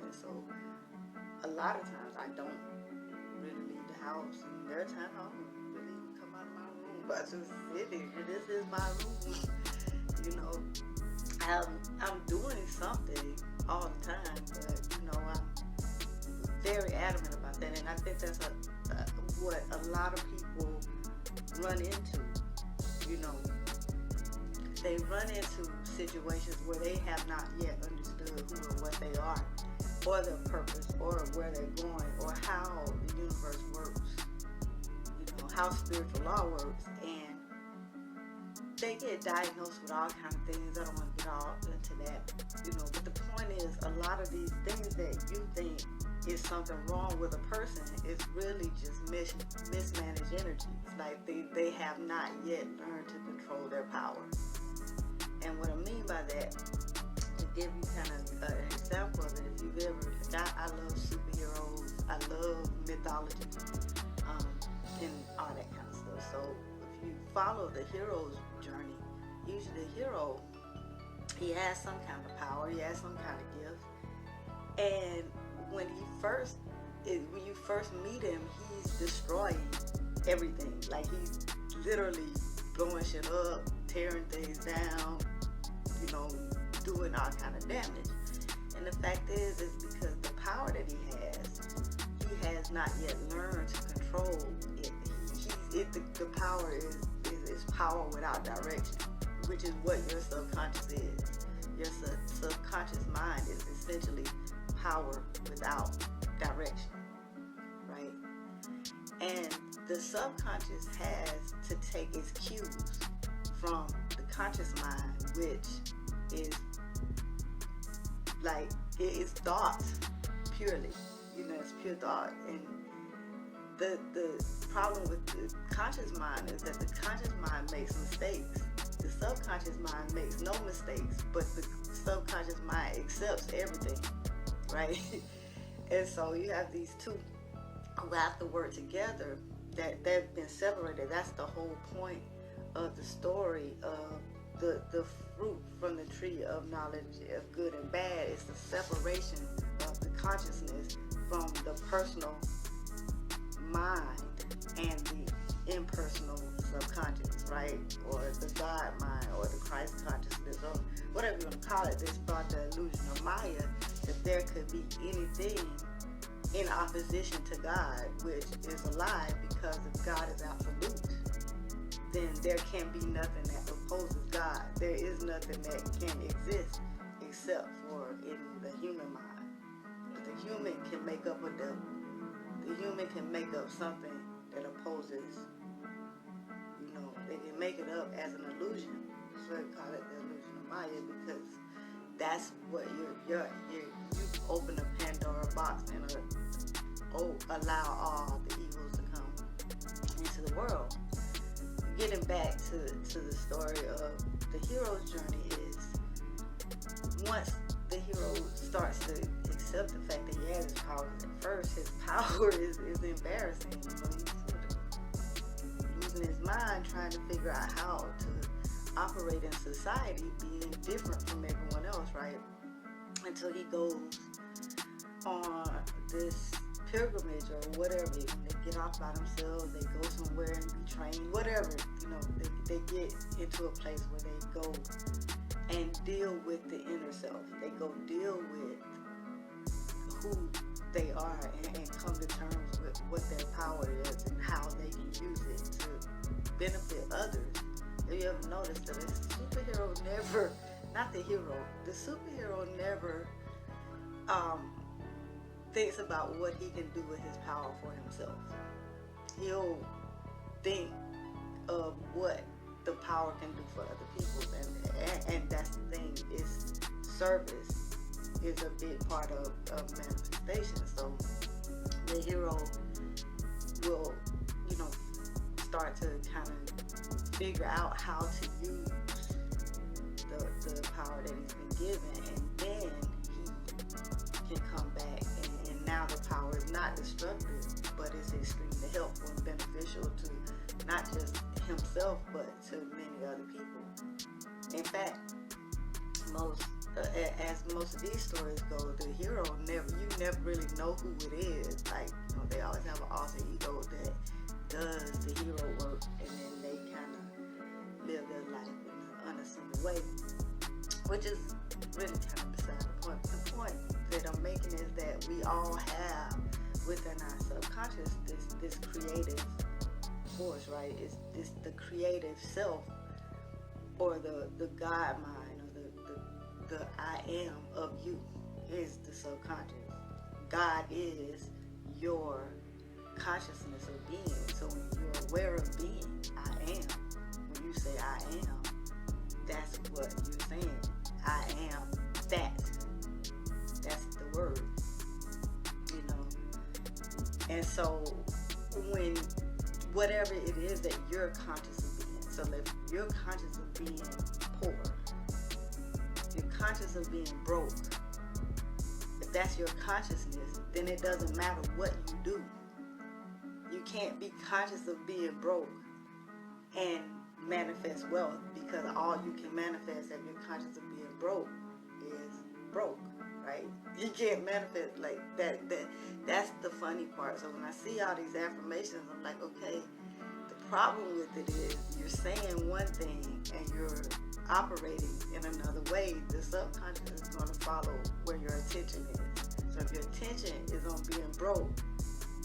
And so a lot of times I don't really leave the house, and there are times I don't really even come out of my room, but I just sit here. This is my room. you know, I'm doing something all the time, but I'm very adamant about that, and I think that's what a lot of people run into. They run into situations where they have not yet understood who or what they are, or their purpose, or where they're going, or how the universe works, how spiritual law works, and they get diagnosed with all kinds of things. I don't want to get all into that, but the point is, a lot of these things that you think is something wrong with a person is really just mismanaged energy. It's like they have not yet learned to control their power. And what I mean by that, to give you kind of an example of it, if you've ever, I love superheroes, I love mythology, and all that kind of stuff. So if you follow the hero's journey, usually the hero, he has some kind of power, he has some kind of gift, and when you first meet him, he's destroying everything. Like, he's literally blowing shit up, tearing things down, doing all kind of damage. And the fact is because the power that he has not yet learned to control it. The power is power without direction, which is what your subconscious is. Your subconscious mind is essentially power without direction, right? And the subconscious has to take its cues from the conscious mind, which is like, it is thought purely, it's pure thought. And the problem with the conscious mind is that the conscious mind makes mistakes. The subconscious mind makes no mistakes, but the subconscious mind accepts everything, right? And so you have these two who have to work together, that they've been separated. That's the whole point of the story of the fruit from the tree of knowledge of good and bad. Is the separation of the consciousness from the personal mind and the impersonal subconscious, right? Or the God mind, or the Christ consciousness, or whatever you want to call it. This brought the illusion of Maya, that there could be anything in opposition to God, which is a lie, because if God is absolute, then there can be nothing that opposes God. There is nothing that can exist except for in the human mind. But the human can make up the human can make up something that opposes. They can make it up as an illusion. So they call it the illusion of Maya, because that's what you open a Pandora box and allow all the evils to come into the world. Getting back to the story of the hero's journey is, once the hero starts to accept the fact that he has his powers, at first his power is embarrassing. He's losing his mind trying to figure out how to operate in society, being different from everyone else, right? Until he goes on this pilgrimage or whatever. They get off by themselves, they go somewhere and be trained, whatever. They get into a place where they go and deal with the inner self. They go deal with who they are and come to terms with what their power is and how they can use it to benefit others. Have you ever noticed that the superhero never, not the hero, the superhero never thinks about what he can do with his power for himself. He'll think of what the power can do for other people, and that's the thing, is service is a big part of manifestation. So the hero will, start to kind of figure out how to use the power that he's been given, and then he can come back and now the power is not destructive, but it's extremely helpful and beneficial to not just himself, but to many other people. In fact, as most of these stories go, the hero never, you never really know who it is. Like, they always have an alter ego that does the hero work, and then they kind of live their life in an unassuming way, which is really kind of beside the point. The point that I'm making is that we all have within our subconscious this creative force, right? It's this the creative self, or the God mind, or the I am of you is the subconscious. God is your consciousness of being. So when you're aware of being, I am. When you say I am, that's what you're saying. I am that. That's the word. And so when whatever it is that you're conscious of being, so if you're conscious of being poor, you're conscious of being broke, if that's your consciousness, then it doesn't matter what you do. You can't be conscious of being broke and manifest wealth, because all you can manifest if you're conscious of being broke is broke, right? You can't manifest like that. That's the funny part. So when I see all these affirmations, I'm like, okay, the problem with it is you're saying one thing and you're operating in another way. The subconscious is going to follow where your attention is. So if your attention is on being broke,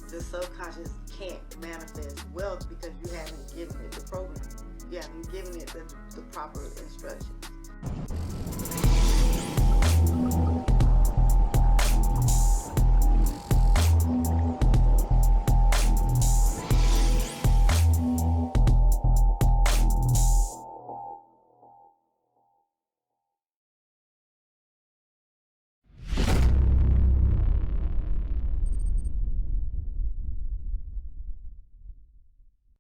the subconscious can't manifest wealth because you haven't given it the program. You haven't given it the proper instructions.